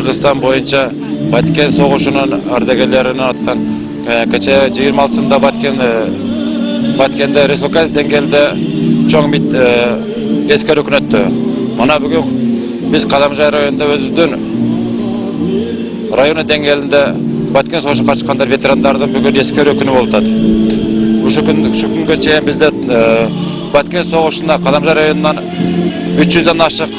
Kırgızistan boyunca Batken Soğuşu'nun ardagelerini atkan keçe 26'sında Batken'de Respublikası dengelde çoğun bir eski hükümetti. Mana bugün biz Kadamjay rayonunda özüdün rayonu dengelinde Batken Soğuşu'na karşı çıkanlar veteranlardan bugün eski hükümeti oldu. Şu günge çeyin bizde Batken Soğuşu'nda Kadamjay rayonundan 300'den aşık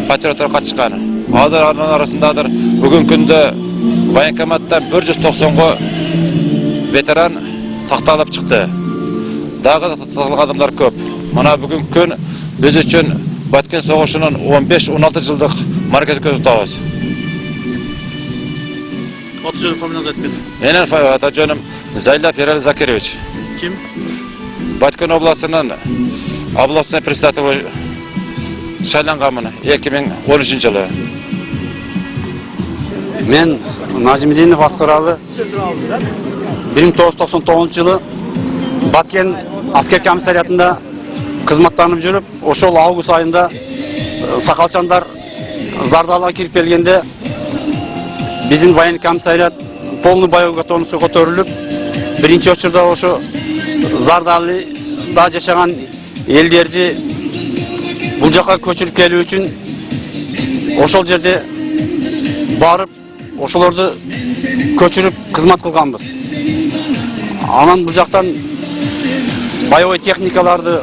patriotlar katışkanı. Hazır arasındadır. Bugün günde Voyenkomat'tan 190'ға veteran taxta alıp çıktı. Daha da adamlar köp. Mana bugün gün biz için Batken Soğuşu'nun 15-16 yıllık market tutağız. 30 yıl familiyaz etmedi. Enen Atacanım Zayla Perel Zakireviç. Kim? Batken oblasının oblasına predstavитель Şaylanğamını 2013 yılı. Men Najmidinov Asqaralı 1999 yılı Batken asker komisariyatında kızmatlanıp жүрүp, ошол август айында Сакалчандар Зардалга кирип келгенде биздин военный комиссарият полный боевой готовностько көтөрүлүп, биринчи учурда ошо Зардалда жашаган элдерди бул жака көчүрүп келүү үчүн ошол жерде барып, ошолорду көчүрүп кызмат кылганбыз. Анан бул жактан боевой техникаларды,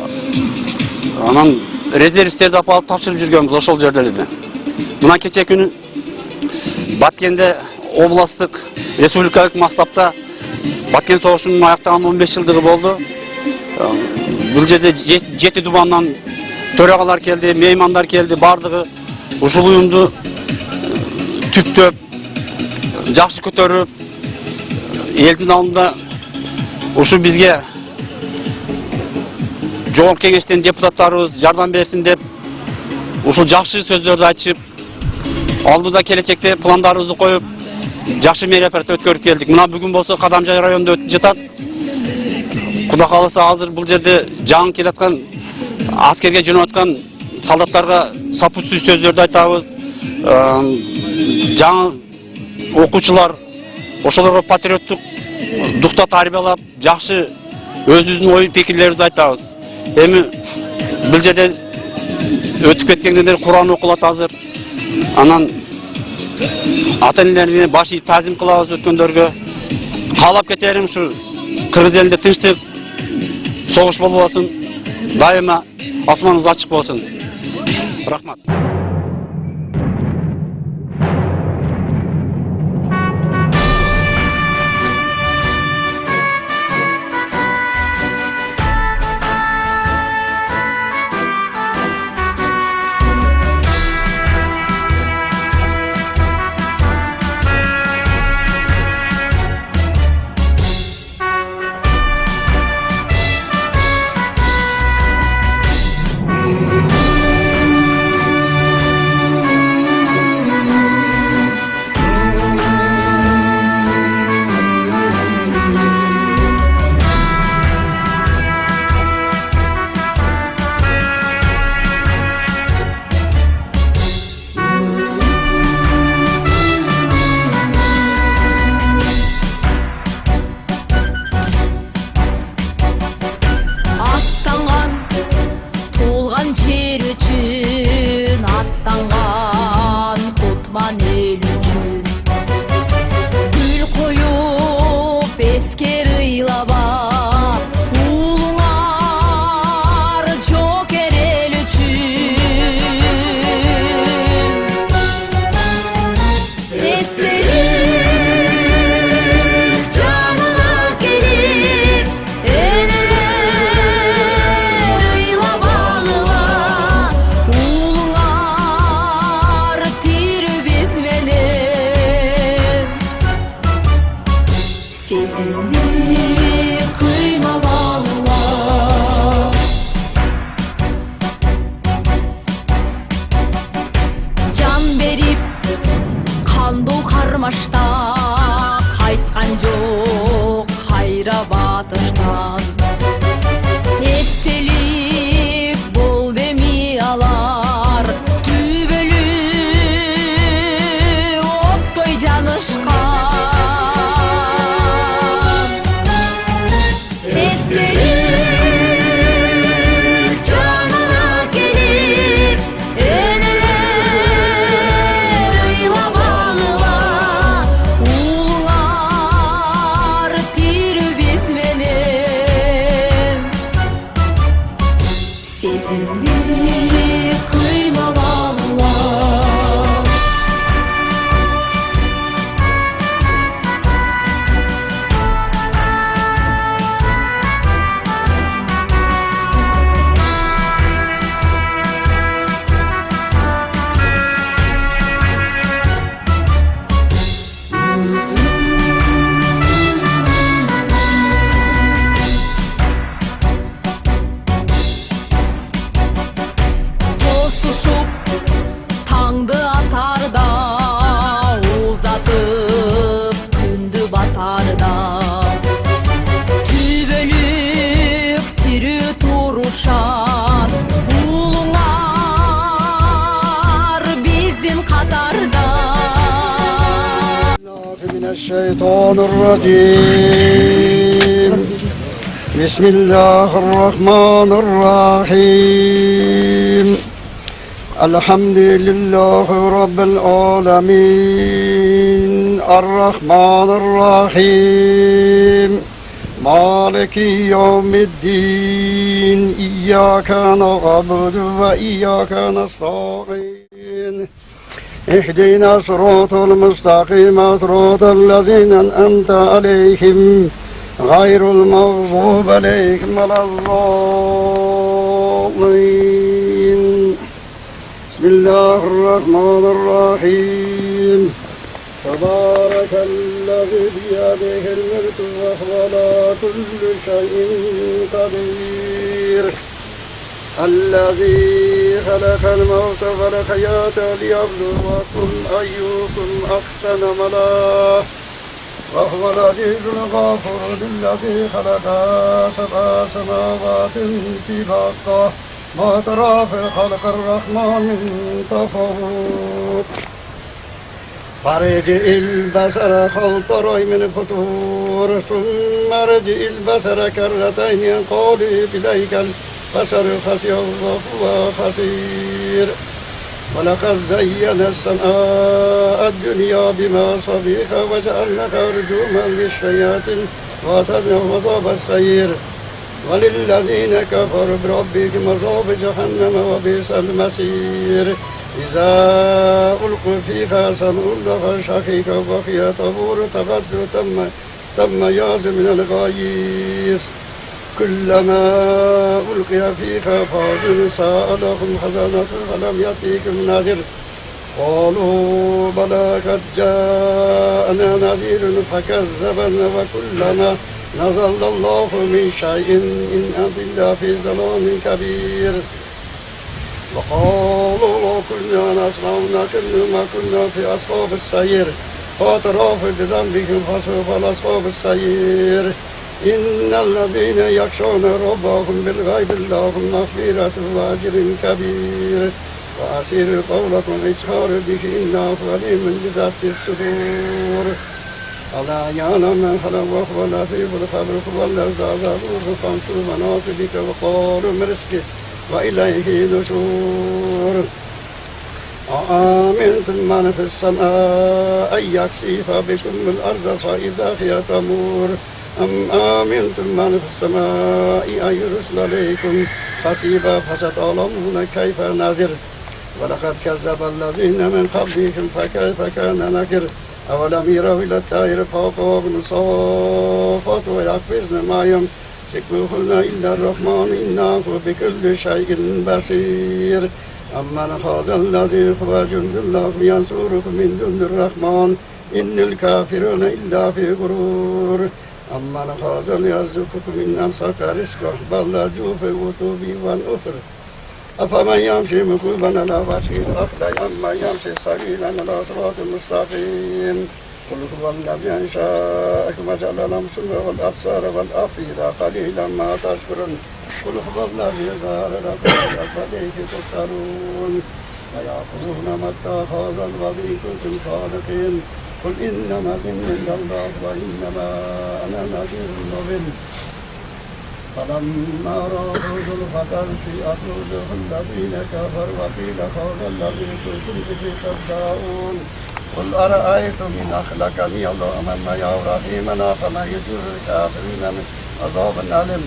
анан резервисттерди алып тапшырып жүргөнбүз ошол жерлерде. Мына кече күнү Баткенде областтык республикалык масштабта Баткен согушунун аяктаган 15 жылдыгы болду. Бул жерде 7 дубандан төрагалар келди, меймандар келди, бардыгы ушул уюмду түптөп, жакшы көтөрүп, элдин алдында ушу бизге жооп кеңештен депутаттарыбыз жардам берсин деп, ушул жакшы сөздөрдү айтышып, алдыда келечекте пландарыбызды коюп, жакшы мерапарат өткөрүп келдик. Мына бүгүн болсо Кадамжай районунда өтүп жатат. Кудай кааласа азыр бул жерде жаңы келаткан аскерге жөнөп аткан солдаттарга сопутствующий сөздөрдү айтабыз. Жаңы окуучулар ошолорго патриоттук духта тарбиялап, жакшы өзүбүздүн ой пикирлерибизди айтабыз. Эми бул жерде өтүп кеткендер Куран окулат азыр. Анан ата-энелерине баш ийип тазим кылабыз өткөндөргө. Каалап кетерим ушу Кыргыз элинде тынчтык, согуш болбосун, дайыма асманыбыз ачык болсун. Рахмат. Естелик бол деми алар, түбөлүп Tosuşup tangdı atarda, uzatıp kündü batarda. Tübölük tiri turuşan, ulunar bizim katarda. Mineşşeytanirracim. Bismillahirrahmanirrahim. Elhamdülillahi Rabbil alemin. Errahmanirrahim. Maliki yevmiddin. İyyâke na'budu ve iyyâke nesta'in. اهدنا صراط المستقيم صراط الذين أنعمت عليهم غير المغضوب عليهم ولا الضالين. بسم الله الرحمن الرحيم. تبارك الذي بيده الملك وهو على كل شيء قدير. الذي خلق الموت والحياة ليبلوكم أيكم أحسن عملا وهو العزيز الغفور. الذي خلق سبع سماوات طباقا ما ترى في خلق الرحمن من تفاوت. فارجع البصر هل ترى من فطور ثم ارجع البصر كرتين ينقلب إليك البصر خسئ وهو خسير. ولقد زينا السماء الدنيا بمصابيح وجعلناها رجوما للشياطين وأعتدنا مصاب السير. وللذين كفروا بربهم مصاب جهنم وبئس المصير. إذا ألقوا فيها سمعوا لها شهيقا وهي تفور تغدو تم ياز من الغيث. كلما ألقي فيها فوج سألهم خزنتها فلم يأتيكم نذير. قالوا بلى قد جاءنا نذير فكذبنا وكلما نزل الله من شيء إن أنزل في ظلام كبير. وقالوا لو كنا نسمع ونعقل ما كنا في أصحاب السير فاعترفوا بذنبهم فسوف لأصحاب السير. إن الذين يخشون ربهم بالغيب لهم مغفرة وأجر كبير. وأسروا قولكم اجهروا به إنه عليم بذات الصدور. ألا يعلم من خلق وهو اللطيف الخبير. هو الذي زادوه فانشوا مناكبك وقالوا من رزقه وإليه نشور. أأمنتم من في السماء أن يكسف بكم الأرض فإذا هي تمور. أم آمنتم من في السماء أن يرسل عليكم حسيبا فستعلمون كيف نذر. ولقد كذب الذين من قبلهم فكيف كان نكر. أولم يروا إلى الطير فوقهم صافات ويقفزن ما يمسكهن إلا الرحمن إنه بكل شيء بصير. أمن هذا الذي هو جند الله ينصركم من دون الرحمن إن الكافرون إلا في غرور. أمن هذا يرزقكم إن أمسك رزقه بل لجوا في عتوب وكفر. أفمن يمشي مكوبا على وجهه أهدى أمن يمشي سبيلا على صراط مستقيم. قل هو الذي أنشأكم وجعل لكم السمع والأبصار والأفئدة قليلا ما تشكرون. قل هو الذي ظهر لكم فإليه تحشرون. ويقولون متى هذا الوعد إن كنتم صادقين. قل إنما العلم عند الله وإنما أنا نذير مبين. فلما رأوا زلفة سيئت وجوه الذين كفروا وقيل هذا الذي كنتم به تدعون. قل أرأيتم إن أهلكني الله ومن معي أو رحمنا فمن يجر الكافرين من عذاب أليم.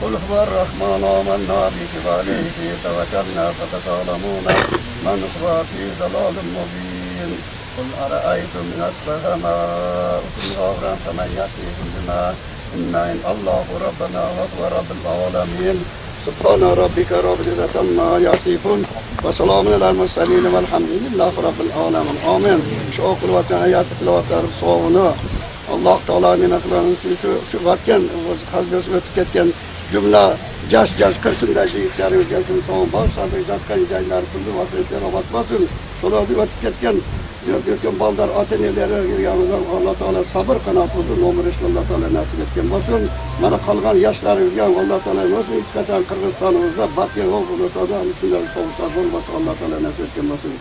قل هو الرحمن آمنا به وعليه توكلنا فتعلمون من هو في ضلال مبين. قل أرأيتم إن أصبح ماؤكم غورا فمن يأتيكم بماء إن الله ربنا وهو رب العالمين. Subhana rabbika rabbil izzati amma yasifun ve selamun alel murselin velhamdülillahi rabbil alamin. Amin. Şu okulayotgan ayat tilovatlar sog'ini Alloh taolo nima qilsin shu vatgan qalbimizga o'tib ketgan jumla jash qirshindagi ishlarimizga sog'in bag'ishladik yotgan joylar kulli vaqtda rahmat bo'lsin. Shularga o'tib ketgan baldar ota-onalari Allah Teala sabır qanot qilsin, umr Allah Teala nasib etgan bo'lsin. Mana qolgan yoshlarimizga Allah Teala o'zi hech qachon Qirg'izistonimizda batgan bo'lmasa, shunday sovuqlar bo'lmasa Allah Teala nasib etgan bo'lsin.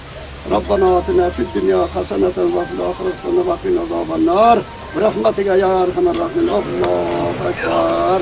Rabbana atina fid dunya hasanatan va fil akhirati hasanatan va qina azabannar. Rahmatika ya arhamar rahimin. Allohu akbar.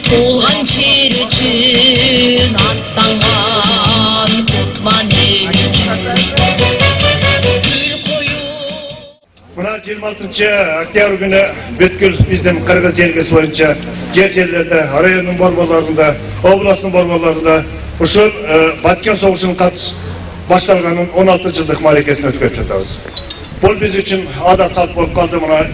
Tuğulgan çer üçün attangan kutman el üçün Gül koyu Mına 26 oktyabr günü bütkül bizden Kırgız jelgesi boyunca yerlerde, rayonun borbolarında, oblasının borbolarında uşul Batken soğuşunun başlanganın 16 yıllık marekesini ötkürüp жатабыз. Bu biz için adat salt bolup kaldı, mına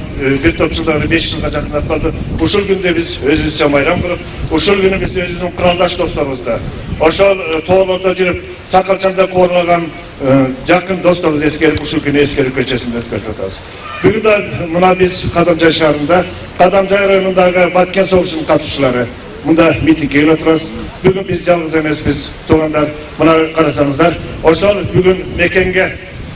bir top жылдары 5 yılga jakындап kaldı. Uşul günde biz özümüzce bayram kılıp, uşul günü biz özümüzün kıraldaş dostlarımızda, oşol toğlarda жүрüp, sakalçanda korlagan jakın dostlarımız eskerip, uşul günü eskerip köçesinde ötkürüp жатабыз. Bugün de mına biz Kadamjay şahrında, Kadamjay rayonundagı Batken soğuşunun katılışçıları mında mitingge kelip oturabız. Bugün biz жалгыз эмеспиz, туғандар, мына карасаңыздар, ошол бүгүн мекенге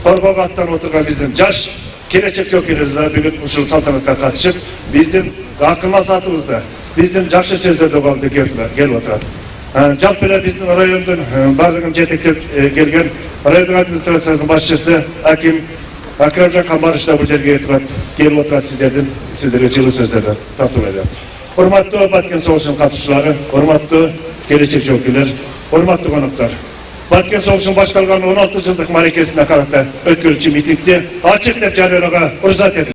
Qorbog attan oturgan bizden jaş келечек жокерлерибиз бүгүн ушул салтанатка катышып, биздин акылма сатыбызда, биздин жакшы сөздөрдө балды келип отурат. Жалпы эле биздин райондун бардыгын жетектеп келген райондун администрациясынын башчысы Аким Акрамжан Камбарыч да бул жерге келип отурат сиздерге жылуу сөздөрдө тартуу эле. Урматтуу Баткен соғушунун катышчылары, урматтуу келечек жокерлер, урматтуу коноктор. Баткен соғышының башталған 16 жылдық марекесіне қарата өткөрүүчү митингде ачык деп жарыялауга уруксат этилет.